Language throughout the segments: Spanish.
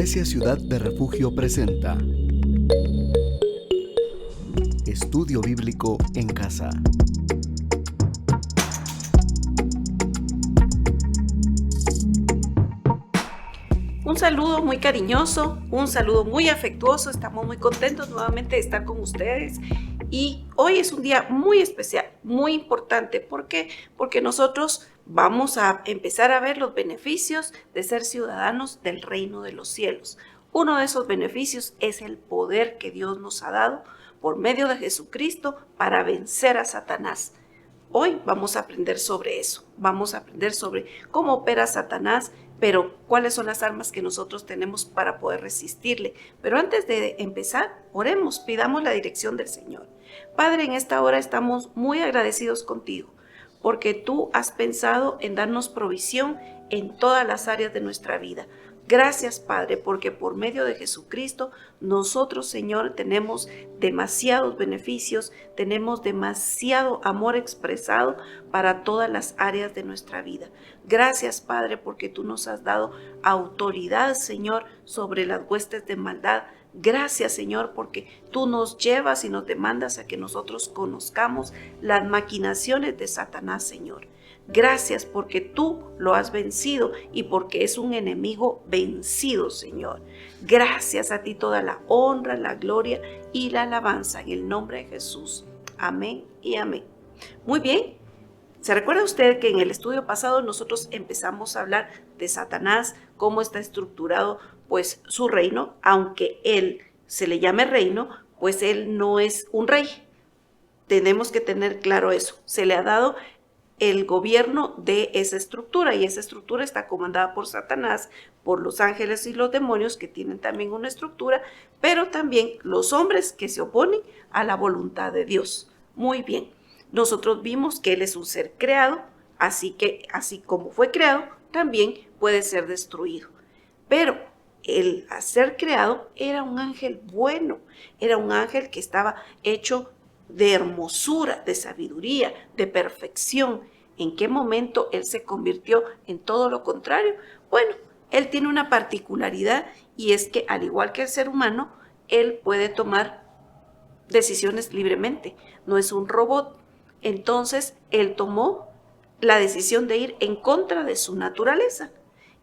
Iglesia Ciudad de Refugio presenta Estudio Bíblico en Casa. Un saludo muy cariñoso, un saludo muy afectuoso. Estamos muy contentos nuevamente de estar con ustedes. Y hoy es un día muy especial, muy importante. ¿Por qué? Porque nosotros vamos a empezar a ver los beneficios de ser ciudadanos del reino de los cielos. Uno de esos beneficios es el poder que Dios nos ha dado por medio de Jesucristo para vencer a Satanás. Hoy vamos a aprender sobre eso. Vamos a aprender sobre cómo opera Satanás, pero cuáles son las armas que nosotros tenemos para poder resistirle. Pero antes de empezar, oremos, pidamos la dirección del Señor. Padre, en esta hora estamos muy agradecidos contigo, porque tú has pensado en darnos provisión en todas las áreas de nuestra vida. Gracias, Padre, porque por medio de Jesucristo nosotros, Señor, tenemos demasiados beneficios, tenemos demasiado amor expresado para todas las áreas de nuestra vida. Gracias, Padre, porque tú nos has dado autoridad, Señor, sobre las huestes de maldad. Gracias, Señor, porque tú nos llevas y nos demandas a que nosotros conozcamos las maquinaciones de Satanás, Señor. Gracias porque tú lo has vencido y porque es un enemigo vencido, Señor. Gracias a ti toda la honra, la gloria y la alabanza en el nombre de Jesús. Amén y amén. Muy bien. ¿Se recuerda usted que en el estudio pasado nosotros empezamos a hablar de Satanás, cómo está estructurado pues su reino? Aunque él se le llame reino, pues él no es un rey. Tenemos que tener claro eso. Se le ha dado el gobierno de esa estructura, y esa estructura está comandada por Satanás, por los ángeles y los demonios, que tienen también una estructura, pero también los hombres que se oponen a la voluntad de Dios. Muy bien, nosotros vimos que él es un ser creado, así que así como fue creado, también puede ser destruido. Pero el ser creado era un ángel bueno, era un ángel que estaba hecho de hermosura, de sabiduría, de perfección. ¿En qué momento él se convirtió en todo lo contrario? Bueno, él tiene una particularidad, y es que al igual que el ser humano, él puede tomar decisiones libremente, no es un robot. Entonces él tomó la decisión de ir en contra de su naturaleza,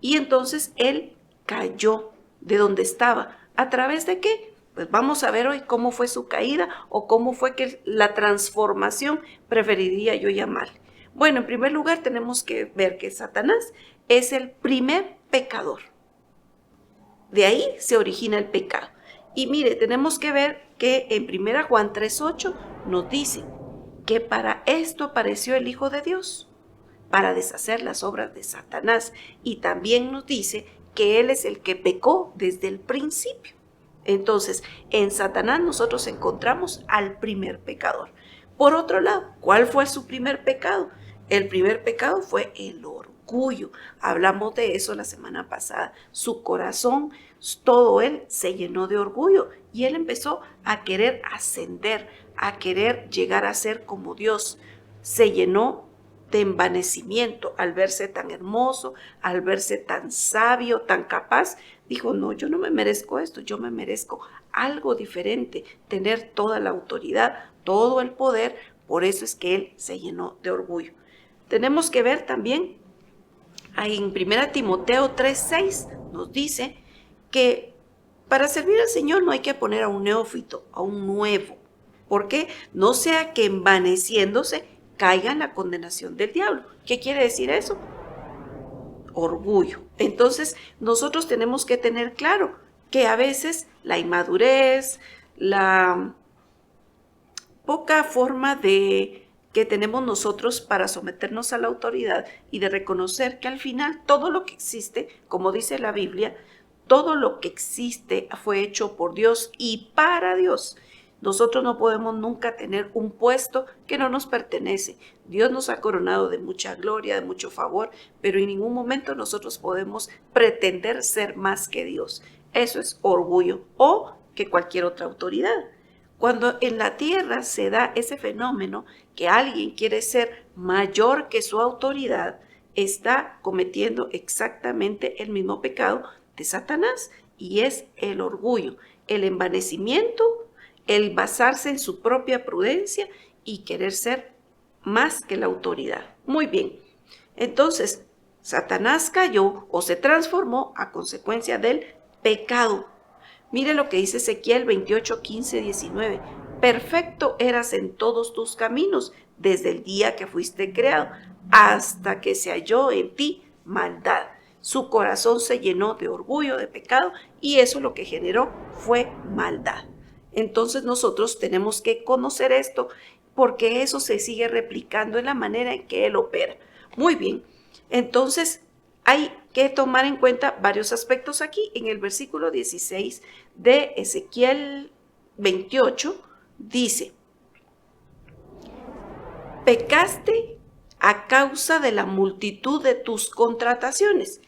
y entonces él cayó de donde estaba. ¿A través de qué? Pues vamos a ver hoy cómo fue su caída, o cómo fue que la transformación, preferiría yo llamarle. Bueno, en primer lugar tenemos que ver que Satanás es el primer pecador. De ahí se origina el pecado. Y mire, tenemos que ver que en 1 Juan 3:8 nos dice que para esto apareció el Hijo de Dios, para deshacer las obras de Satanás. Y también nos dice que Él es el que pecó desde el principio. Entonces, en Satanás nosotros encontramos al primer pecador. Por otro lado, ¿cuál fue su primer pecado? El primer pecado fue el orgullo. Hablamos de eso la semana pasada. Su corazón, todo él se llenó de orgullo, y él empezó a querer ascender, a querer llegar a ser como Dios. Se llenó de envanecimiento al verse tan hermoso, al verse tan sabio, tan capaz. Dijo, no, yo no me merezco esto, yo me merezco algo diferente, tener toda la autoridad, todo el poder. Por eso es que él se llenó de orgullo. Tenemos que ver también, en 1 Timoteo 3:6 nos dice que para servir al Señor no hay que poner a un neófito, a un nuevo. ¿Por qué? No sea que envaneciéndose caiga en la condenación del diablo. ¿Qué quiere decir eso? Orgullo. Entonces, nosotros tenemos que tener claro que a veces la inmadurez, la poca forma que tenemos nosotros para someternos a la autoridad, y de reconocer que al final todo lo que existe, como dice la Biblia, todo lo que existe fue hecho por Dios y para Dios. Nosotros no podemos nunca tener un puesto que no nos pertenece. Dios nos ha coronado de mucha gloria, de mucho favor, pero en ningún momento nosotros podemos pretender ser más que Dios. Eso es orgullo, o que cualquier otra autoridad. Cuando en la tierra se da ese fenómeno que alguien quiere ser mayor que su autoridad, está cometiendo exactamente el mismo pecado de Satanás, y es el orgullo, el envanecimiento, el basarse en su propia prudencia y querer ser más que la autoridad. Muy bien, entonces Satanás cayó o se transformó a consecuencia del pecado. Mire lo que dice Ezequiel 28, 15, 19. Perfecto eras en todos tus caminos desde el día que fuiste creado, hasta que se halló en ti maldad. Su corazón se llenó de orgullo, de pecado, y eso lo que generó fue maldad. Entonces nosotros tenemos que conocer esto, porque eso se sigue replicando en la manera en que él opera. Muy bien, entonces hay que tomar en cuenta varios aspectos aquí. En el versículo 16 de Ezequiel 28 dice: pecaste a causa de la multitud de tus contrataciones.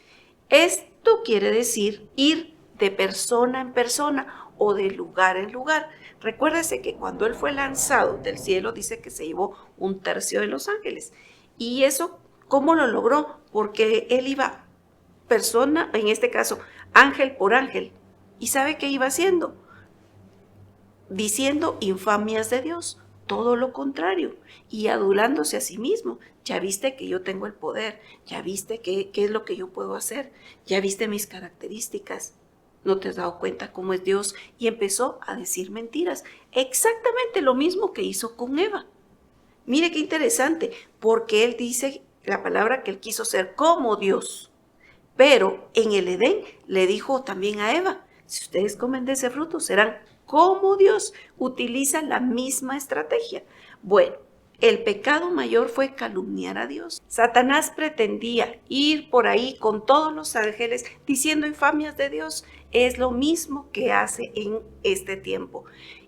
Esto quiere decir ir de persona en persona o de lugar en lugar. Recuérdese que cuando él fue lanzado del cielo, dice que se llevó 1/3 de los ángeles. Y eso, ¿cómo lo logró? Porque él iba persona, en este caso, ángel por ángel. ¿Y sabe qué iba haciendo? Diciendo infamias de Dios, todo lo contrario, y adulándose a sí mismo. Ya viste que yo tengo el poder, ya viste qué es lo que yo puedo hacer, ya viste mis características. ¿No te has dado cuenta cómo es Dios? Y empezó a decir mentiras. Exactamente lo mismo que hizo con Eva. Mire qué interesante, porque él dice la palabra que él quiso ser como Dios. Pero en el Edén le dijo también a Eva: si ustedes comen de ese fruto, serán como Dios. Utiliza la misma estrategia. Bueno, el pecado mayor fue calumniar a Dios. Satanás pretendía ir por ahí con todos los ángeles diciendo infamias de Dios. Es lo mismo que hace en este tiempo.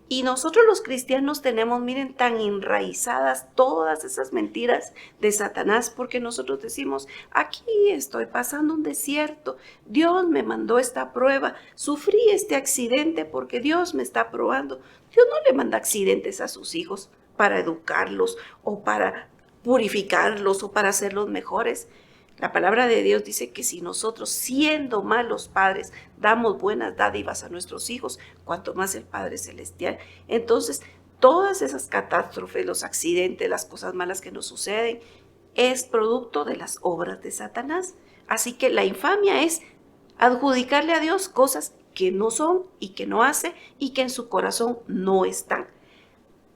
Y nosotros los cristianos tenemos, miren, tan enraizadas todas esas mentiras de Satanás, porque nosotros decimos: aquí estoy pasando un desierto, Dios me mandó esta prueba, sufrí este accidente porque Dios me está probando. Dios no le manda accidentes a sus hijos para educarlos o para purificarlos o para hacerlos mejores. La palabra de Dios dice que si nosotros, siendo malos padres, damos buenas dádivas a nuestros hijos, cuanto más el Padre Celestial. Entonces, todas esas catástrofes, los accidentes, las cosas malas que nos suceden, es producto de las obras de Satanás. Así que la infamia es adjudicarle a Dios cosas que no son y que no hace y que en su corazón no están.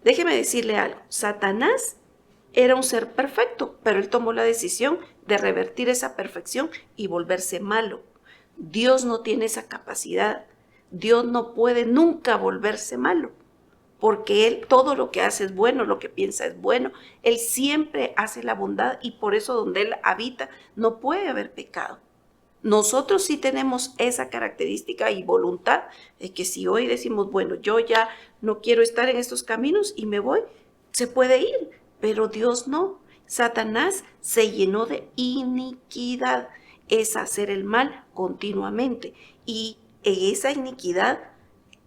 Déjeme decirle algo: Satanás era un ser perfecto, pero él tomó la decisión de revertir esa perfección y volverse malo. Dios no tiene esa capacidad. Dios no puede nunca volverse malo, porque él todo lo que hace es bueno, lo que piensa es bueno. Él siempre hace la bondad y por eso donde él habita no puede haber pecado. Nosotros sí tenemos esa característica y voluntad de que si hoy decimos: bueno, yo ya no quiero estar en estos caminos y me voy, se puede ir, pero Dios no. Satanás se llenó de iniquidad, es hacer el mal continuamente. Y en esa iniquidad,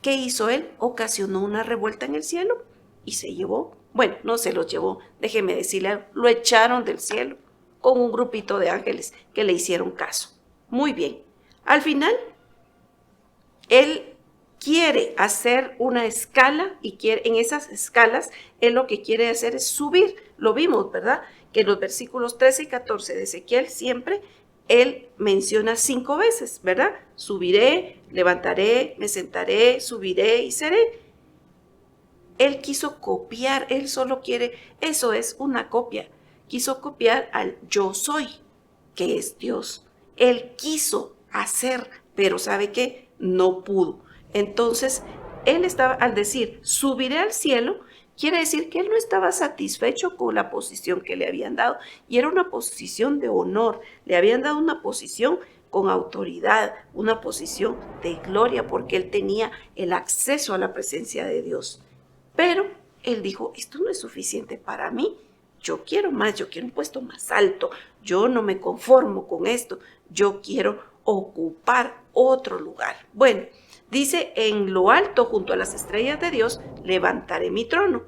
¿qué hizo él? Ocasionó una revuelta en el cielo y se llevó, bueno, no se los llevó, déjeme decirle, lo echaron del cielo con un grupito de ángeles que le hicieron caso. Muy bien, al final, él quiere hacer una escala y en esas escalas, él lo que quiere hacer es subir. Lo vimos, ¿verdad? Que en los versículos 13 y 14 de Ezequiel siempre él menciona 5 veces, ¿verdad? Subiré, levantaré, me sentaré, subiré y seré. Él quiso copiar, él solo quiere, eso es una copia. Quiso copiar al yo soy, que es Dios. Él quiso hacer, pero ¿sabe qué? No pudo. Entonces, él estaba, al decir, subiré al cielo, quiere decir que él no estaba satisfecho con la posición que le habían dado. Y era una posición de honor. Le habían dado una posición con autoridad, una posición de gloria, porque él tenía el acceso a la presencia de Dios. Pero él dijo: esto no es suficiente para mí. Yo quiero más, yo quiero un puesto más alto. Yo no me conformo con esto. Yo quiero ocupar otro lugar. Bueno, dice: en lo alto, junto a las estrellas de Dios, levantaré mi trono.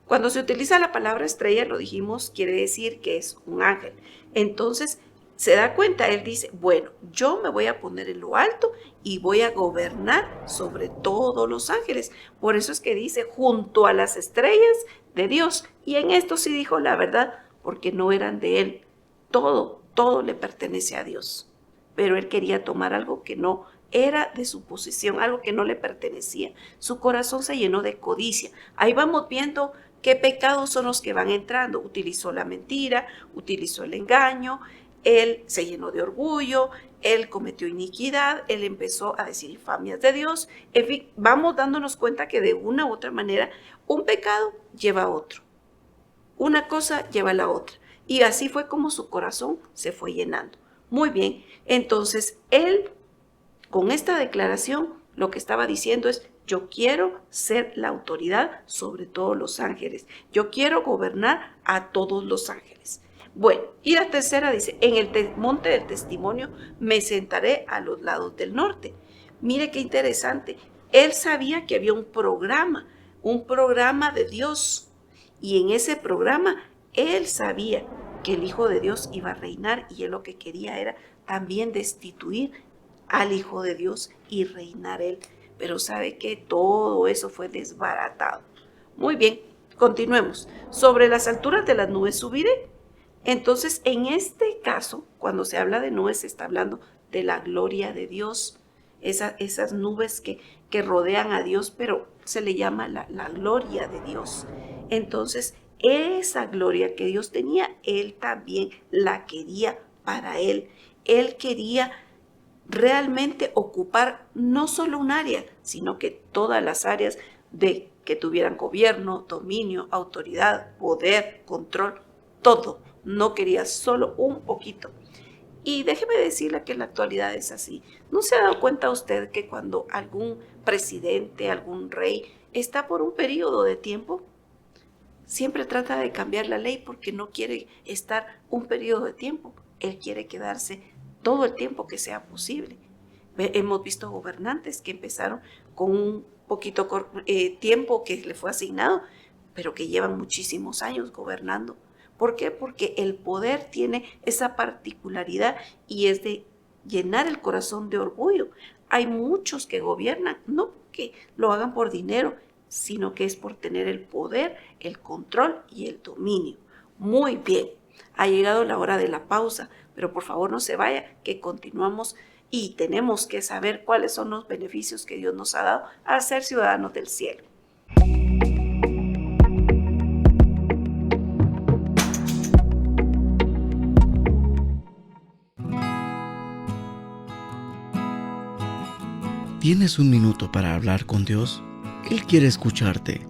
Cuando se utiliza la palabra estrella, lo dijimos, quiere decir que es un ángel. Entonces, se da cuenta, él dice, bueno, yo me voy a poner en lo alto y voy a gobernar sobre todos los ángeles. Por eso es que dice, junto a las estrellas de Dios. Y en esto sí dijo la verdad, porque no eran de él. Todo le pertenece a Dios. Pero él quería tomar algo que no era de su posesión, algo que no le pertenecía. Su corazón se llenó de codicia. Ahí vamos viendo qué pecados son los que van entrando. Utilizó la mentira, utilizó el engaño, él se llenó de orgullo, él cometió iniquidad, él empezó a decir infamias de Dios. En fin, vamos dándonos cuenta que de una u otra manera un pecado lleva a otro. Una cosa lleva a la otra. Y así fue como su corazón se fue llenando. Muy bien, entonces él con esta declaración lo que estaba diciendo es: yo quiero ser la autoridad sobre todos los ángeles. Yo quiero gobernar a todos los ángeles. Bueno, y la tercera dice: en el monte del testimonio me sentaré a los lados del norte. Mire qué interesante. Él sabía que había un programa de Dios. Y en ese programa él sabía que el Hijo de Dios iba a reinar, y él lo que quería era también destituir al Hijo de Dios y reinar él. Pero sabe que todo eso fue desbaratado. Muy bien, continuemos. Sobre las alturas de las nubes subiré. Entonces, en este caso, cuando se habla de nubes, se está hablando de la gloria de Dios. Esas nubes que rodean a Dios, pero se le llama la gloria de Dios. Entonces, esa gloria que Dios tenía, él también la quería para él. Él quería realmente ocupar no solo un área, sino que todas las áreas de que tuvieran gobierno, dominio, autoridad, poder, control, todo. No quería solo un poquito. Y déjeme decirle que en la actualidad es así. ¿No se ha dado cuenta usted que cuando algún presidente, algún rey está por un periodo de tiempo, siempre trata de cambiar la ley porque no quiere estar un periodo de tiempo? Él quiere quedarse todo el tiempo que sea posible. Hemos visto gobernantes que empezaron con un poquito tiempo que le fue asignado, pero que llevan muchísimos años gobernando. ¿Por qué? Porque el poder tiene esa particularidad y es de llenar el corazón de orgullo. Hay muchos que gobiernan, no que lo hagan por dinero, sino que es por tener el poder, el control y el dominio. Muy bien, ha llegado la hora de la pausa, pero por favor no se vaya, que continuamos y tenemos que saber cuáles son los beneficios que Dios nos ha dado al ser ciudadanos del cielo. ¿Tienes un minuto para hablar con Dios? Él quiere escucharte,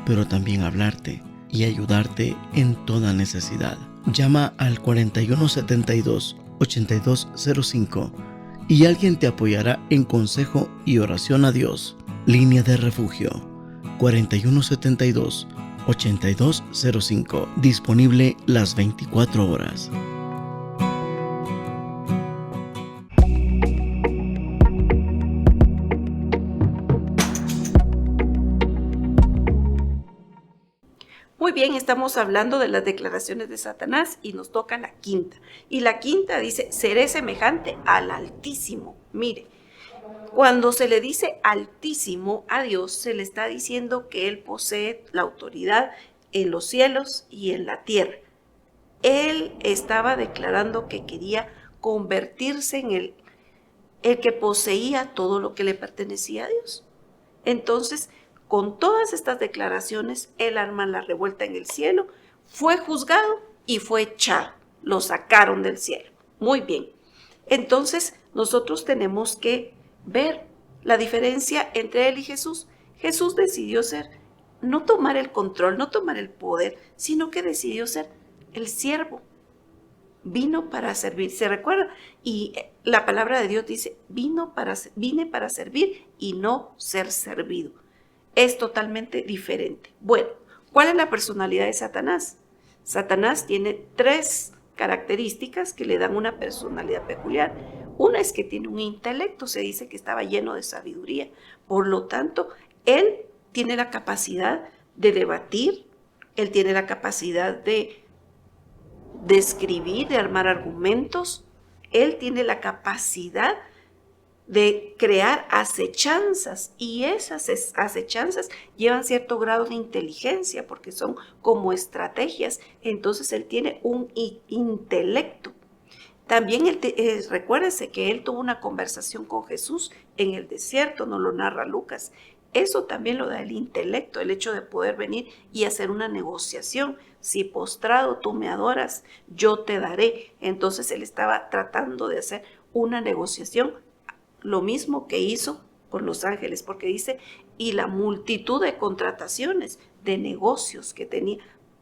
pero también hablarte y ayudarte en toda necesidad. Llama al 4172-8205 y alguien te apoyará en consejo y oración a Dios. Línea de refugio 4172-8205. Disponible las 24 horas. Muy bien, estamos hablando de las declaraciones de Satanás y nos toca la quinta. Y la quinta dice: seré semejante al Altísimo. Mire, cuando se le dice Altísimo a Dios, se le está diciendo que Él posee la autoridad en los cielos y en la tierra. Él estaba declarando que quería convertirse en el que poseía todo lo que le pertenecía a Dios. Entonces, con todas estas declaraciones, él arma la revuelta en el cielo, fue juzgado y fue echado. Lo sacaron del cielo. Muy bien. Entonces, nosotros tenemos que ver la diferencia entre él y Jesús. Jesús decidió no tomar el control, no tomar el poder, sino que decidió ser el siervo. Vino para servir. ¿Se recuerda? Y la palabra de Dios dice: vine para servir y no ser servido. Es totalmente diferente. Bueno, ¿cuál es la personalidad de Satanás? Satanás tiene 3 características que le dan una personalidad peculiar. Una es que tiene un intelecto, se dice que estaba lleno de sabiduría. Por lo tanto, él tiene la capacidad de debatir, él tiene la capacidad de escribir, de armar argumentos, él tiene la capacidad de crear acechanzas, y esas acechanzas llevan cierto grado de inteligencia porque son como estrategias. Entonces él tiene un intelecto. También recuérdese que él tuvo una conversación con Jesús en el desierto, nos lo narra Lucas. Eso también lo da el intelecto, el hecho de poder venir y hacer una negociación. Si postrado tú me adoras, yo te daré. Entonces él estaba tratando de hacer una negociación, lo mismo que hizo con los ángeles, porque dice, y la multitud de contrataciones, de negocios que tenía.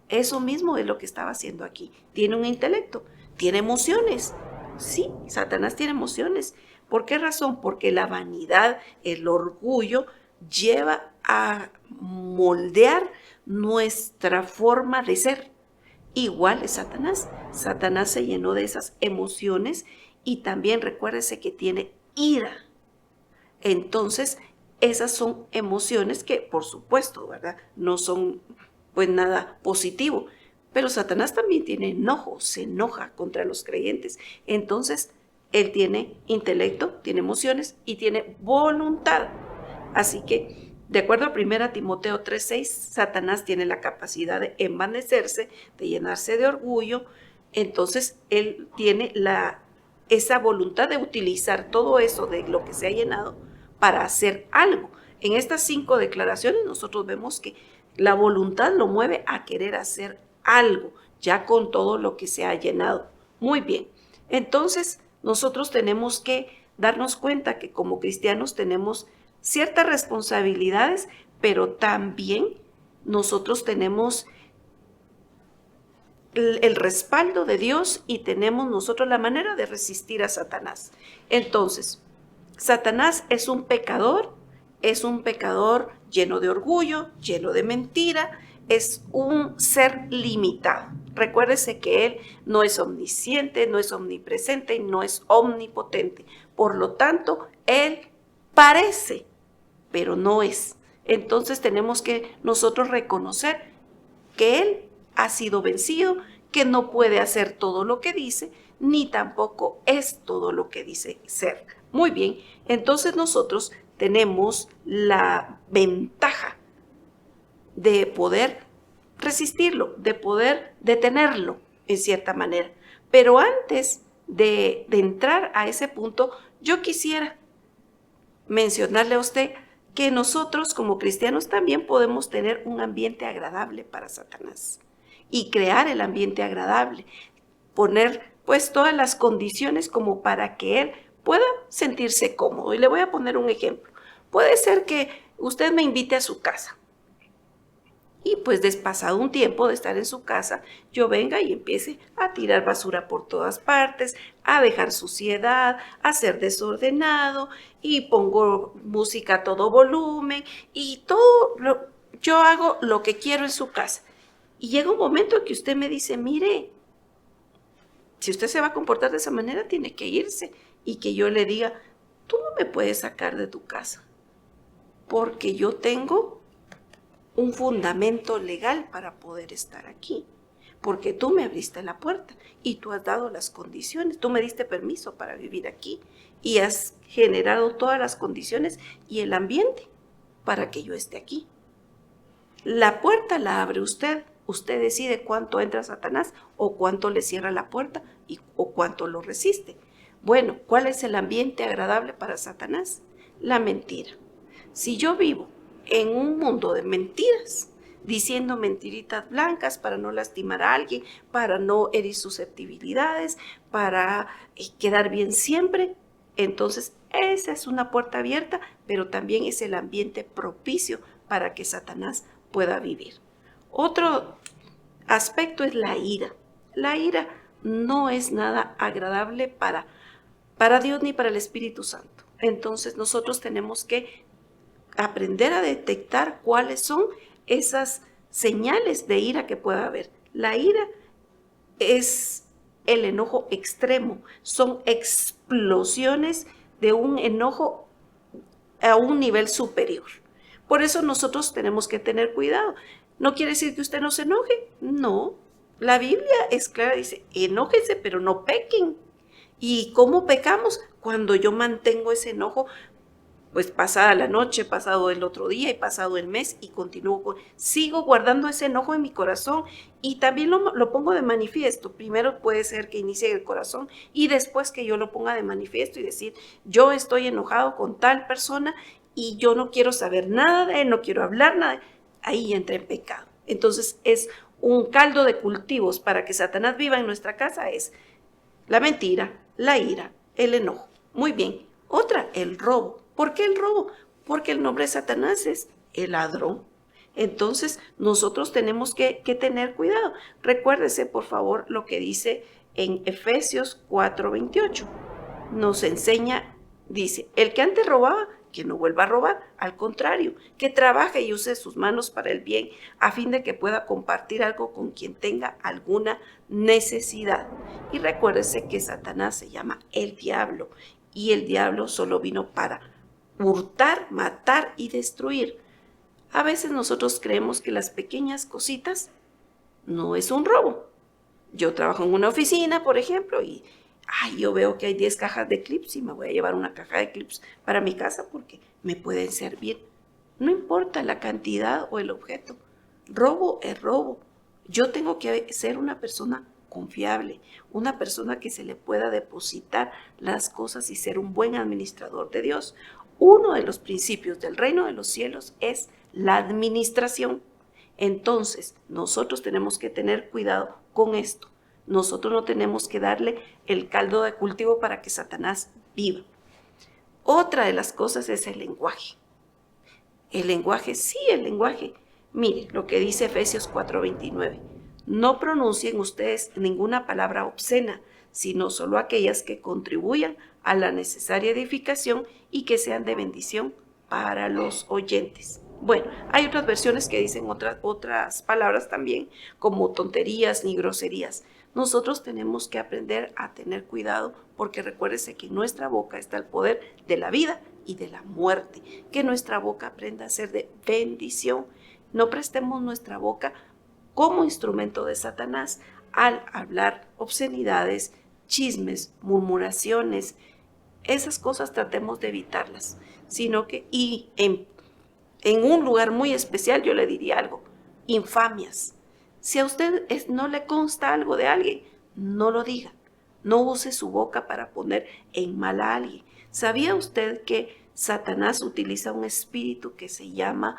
Eso mismo es lo que estaba haciendo aquí. Tiene un intelecto, tiene emociones. Sí, Satanás tiene emociones. ¿Por qué razón? Porque la vanidad, el orgullo, lleva a moldear nuestra forma de ser. Igual es Satanás. Satanás se llenó de esas emociones y también recuérdese que tiene ira. Entonces, esas son emociones que, por supuesto, ¿verdad? No son pues nada positivo. Pero Satanás también tiene enojo, se enoja contra los creyentes. Entonces, él tiene intelecto, tiene emociones y tiene voluntad. Así que, de acuerdo a 1 Timoteo 3:6, Satanás tiene la capacidad de envanecerse, de llenarse de orgullo. Entonces, él tiene esa voluntad de utilizar todo eso de lo que se ha llenado para hacer algo. En estas 5 declaraciones nosotros vemos que la voluntad lo mueve a querer hacer algo, ya con todo lo que se ha llenado. Muy bien, entonces nosotros tenemos que darnos cuenta que como cristianos tenemos ciertas responsabilidades, pero también nosotros tenemos el respaldo de Dios y tenemos nosotros la manera de resistir a Satanás. Entonces, Satanás es un pecador lleno de orgullo, lleno de mentira, es un ser limitado. Recuérdese que él no es omnisciente, no es omnipresente, no es omnipotente. Por lo tanto, él parece, pero no es. Entonces tenemos que nosotros reconocer que él ha sido vencido, que no puede hacer todo lo que dice, ni tampoco es todo lo que dice ser. Muy bien, entonces nosotros tenemos la ventaja de poder resistirlo, de poder detenerlo en cierta manera. Pero antes de entrar a ese punto, yo quisiera mencionarle a usted que nosotros como cristianos también podemos tener un ambiente agradable para Satanás y crear el ambiente agradable, poner pues todas las condiciones como para que él pueda sentirse cómodo. Y le voy a poner un ejemplo. Puede ser que usted me invite a su casa y pues despasado un tiempo de estar en su casa, yo venga y empiece a tirar basura por todas partes, a dejar suciedad, a ser desordenado y pongo música a todo volumen y yo hago lo que quiero en su casa. Y llega un momento en que usted me dice, mire, si usted se va a comportar de esa manera, tiene que irse. Y que yo le diga, tú no me puedes sacar de tu casa, porque yo tengo un fundamento legal para poder estar aquí, porque tú me abriste la puerta y tú has dado las condiciones, tú me diste permiso para vivir aquí y has generado todas las condiciones y el ambiente para que yo esté aquí. La puerta la abre usted. Usted decide cuánto entra Satanás o cuánto le cierra la puerta o cuánto lo resiste. Bueno, ¿cuál es el ambiente agradable para Satanás? La mentira. Si yo vivo en un mundo de mentiras, diciendo mentiritas blancas para no lastimar a alguien, para no herir susceptibilidades, para quedar bien siempre, entonces esa es una puerta abierta, pero también es el ambiente propicio para que Satanás pueda vivir. Otro aspecto es la ira. La ira no es nada agradable para Dios ni para el Espíritu Santo. Entonces nosotros tenemos que aprender a detectar cuáles son esas señales de ira que pueda haber. La ira es el enojo extremo, son explosiones de un enojo a un nivel superior. Por eso nosotros tenemos que tener cuidado. ¿No quiere decir que usted no se enoje? No. La Biblia es clara, dice, enójense, pero no pequen. ¿Y cómo pecamos? Cuando yo mantengo ese enojo, pues pasada la noche, pasado el otro día y pasado el mes y sigo guardando ese enojo en mi corazón y también lo pongo de manifiesto. Primero puede ser que inicie el corazón y después que yo lo ponga de manifiesto y decir, yo estoy enojado con tal persona y yo no quiero saber nada de él, no quiero hablar nada. Ahí entra en pecado. Entonces es un caldo de cultivos para que Satanás viva en nuestra casa, es la mentira, la ira, el enojo. Muy bien. Otra, el robo. ¿Por qué el robo? Porque el nombre de Satanás es el ladrón. Entonces, nosotros tenemos que tener cuidado. Recuérdese, por favor, lo que dice en Efesios 4:28. Nos enseña, dice, el que antes robaba, que no vuelva a robar, al contrario, que trabaje y use sus manos para el bien, a fin de que pueda compartir algo con quien tenga alguna necesidad. Y recuérdese que Satanás se llama el diablo, y el diablo solo vino para hurtar, matar y destruir. A veces nosotros creemos que las pequeñas cositas no es un robo. Yo trabajo en una oficina, por ejemplo, y yo veo que hay 10 cajas de clips y me voy a llevar una caja de clips para mi casa porque me pueden servir. No importa la cantidad o el objeto. Robo es robo. Yo tengo que ser una persona confiable, una persona que se le pueda depositar las cosas y ser un buen administrador de Dios. Uno de los principios del reino de los cielos es la administración. Entonces, nosotros tenemos que tener cuidado con esto. Nosotros no tenemos que darle el caldo de cultivo para que Satanás viva. Otra de las cosas es el lenguaje. El lenguaje, sí, el lenguaje. Mire lo que dice Efesios 4:29. No pronuncien ustedes ninguna palabra obscena, sino solo aquellas que contribuyan a la necesaria edificación y que sean de bendición para los oyentes. Bueno, hay otras versiones que dicen otras palabras también, como tonterías ni groserías. Nosotros tenemos que aprender a tener cuidado porque recuérdese que en nuestra boca está el poder de la vida y de la muerte. Que nuestra boca aprenda a ser de bendición. No prestemos nuestra boca como instrumento de Satanás al hablar obscenidades, chismes, murmuraciones. Esas cosas tratemos de evitarlas, sino que, y en un lugar muy especial yo le diría algo, infamias. Si a usted no le consta algo de alguien, no lo diga. No use su boca para poner en mal a alguien. ¿Sabía usted que Satanás utiliza un espíritu que se llama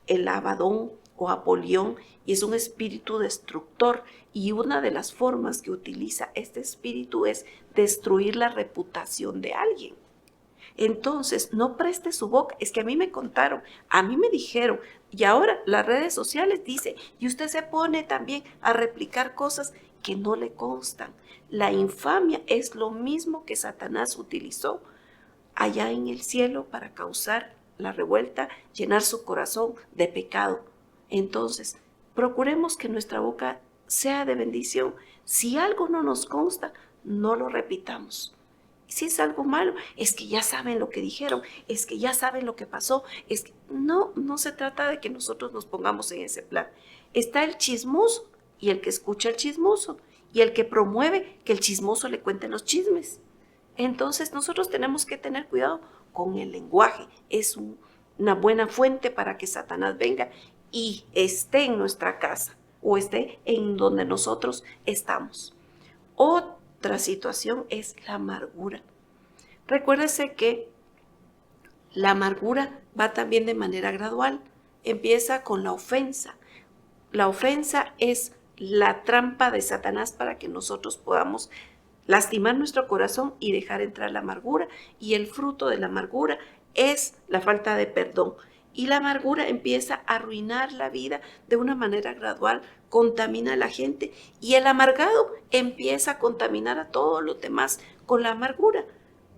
el Abadón o Apolión y es un espíritu destructor? Y una de las formas que utiliza este espíritu es destruir la reputación de alguien. Entonces, no preste su boca. Es que a mí me contaron, a mí me dijeron, y ahora las redes sociales dicen, y usted se pone también a replicar cosas que no le constan. La infamia es lo mismo que Satanás utilizó allá en el cielo para causar la revuelta, llenar su corazón de pecado. Entonces, procuremos que nuestra boca sea de bendición. Si algo no nos consta, no lo repitamos. Si es algo malo, es que ya saben lo que dijeron, es que ya saben lo que pasó, es que no se trata de que nosotros nos pongamos en ese plan. Está el chismoso y el que escucha al chismoso y el que promueve que el chismoso le cuente los chismes. Entonces nosotros tenemos que tener cuidado con el lenguaje. Es una buena fuente para que Satanás venga y esté en nuestra casa o esté en donde nosotros estamos. Otra situación es la amargura. Recuérdese que la amargura va también de manera gradual. Empieza con la ofensa. La ofensa es la trampa de Satanás para que nosotros podamos lastimar nuestro corazón y dejar entrar la amargura. Y el fruto de la amargura es la falta de perdón. Y la amargura empieza a arruinar la vida de una manera gradual, contamina a la gente y el amargado empieza a contaminar a todos los demás con la amargura.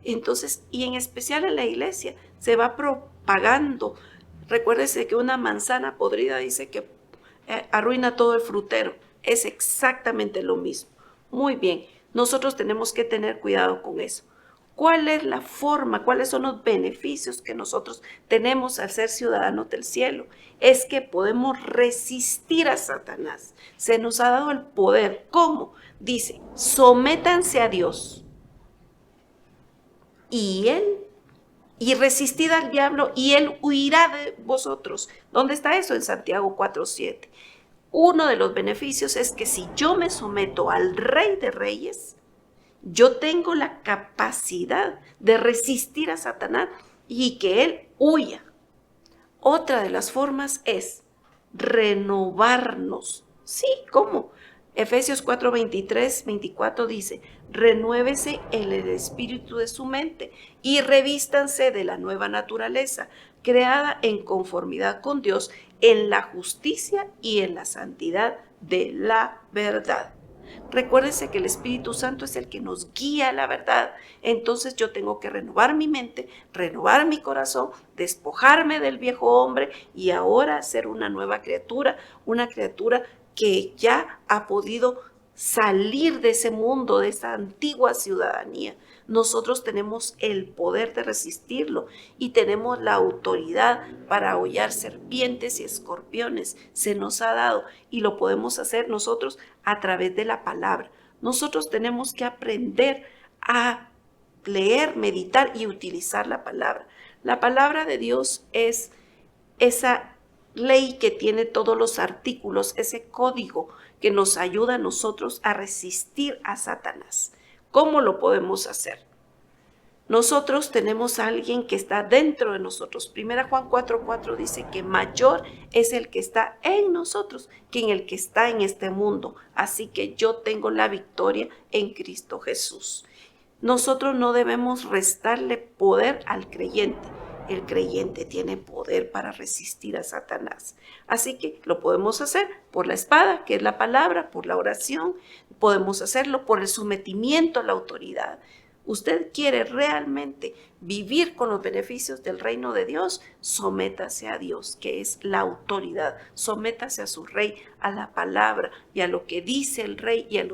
Entonces, y en especial en la iglesia, se va propagando. Recuérdese que una manzana podrida dice que arruina todo el frutero. Es exactamente lo mismo. Muy bien, nosotros tenemos que tener cuidado con eso. ¿Cuál es la forma? ¿Cuáles son los beneficios que nosotros tenemos al ser ciudadanos del cielo? Es que podemos resistir a Satanás. Se nos ha dado el poder. ¿Cómo? Dice, sométanse a Dios. y resistid al diablo y él huirá de vosotros. ¿Dónde está eso? En Santiago 4:7. Uno de los beneficios es que si yo me someto al Rey de Reyes, yo tengo la capacidad de resistir a Satanás y que él huya. Otra de las formas es renovarnos. Sí, ¿cómo? Efesios 4:23-24 dice, renuévese en el espíritu de su mente y revístanse de la nueva naturaleza, creada en conformidad con Dios, en la justicia y en la santidad de la verdad. Recuérdense que el Espíritu Santo es el que nos guía a la verdad. Entonces yo tengo que renovar mi mente, renovar mi corazón, despojarme del viejo hombre y ahora ser una nueva criatura, una criatura que ya ha podido salir de ese mundo, de esa antigua ciudadanía. Nosotros tenemos el poder de resistirlo y tenemos la autoridad para hollar serpientes y escorpiones. Se nos ha dado y lo podemos hacer nosotros a través de la palabra. Nosotros tenemos que aprender a leer, meditar y utilizar la palabra. La palabra de Dios es esa ley que tiene todos los artículos, ese código que nos ayuda a nosotros a resistir a Satanás. ¿Cómo lo podemos hacer? Nosotros tenemos a alguien que está dentro de nosotros. 1 Juan 4:4 dice que mayor es el que está en nosotros que en el que está en este mundo. Así que yo tengo la victoria en Cristo Jesús. Nosotros no debemos restarle poder al creyente. El creyente tiene poder para resistir a Satanás. Así que lo podemos hacer por la espada, que es la palabra, por la oración. Podemos hacerlo por el sometimiento a la autoridad. ¿Usted quiere realmente vivir con los beneficios del reino de Dios? Sométase a Dios, que es la autoridad. Sométase a su rey, a la palabra y a lo que dice el rey y a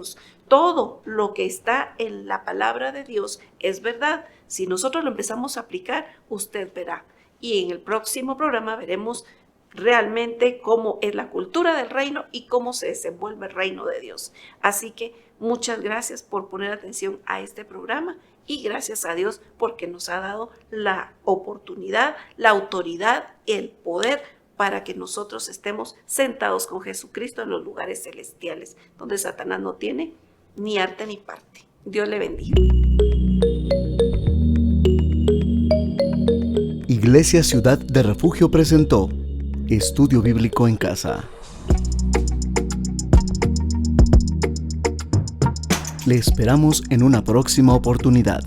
todo lo que está en la palabra de Dios es verdad. Si nosotros lo empezamos a aplicar, usted verá. Y en el próximo programa veremos realmente cómo es la cultura del reino y cómo se desenvuelve el reino de Dios. Así que muchas gracias por poner atención a este programa y gracias a Dios porque nos ha dado la oportunidad, la autoridad, el poder para que nosotros estemos sentados con Jesucristo en los lugares celestiales, donde Satanás no tiene ni arte ni parte. Dios le bendiga. Iglesia Ciudad de Refugio presentó Estudio Bíblico en Casa. Le esperamos en una próxima oportunidad.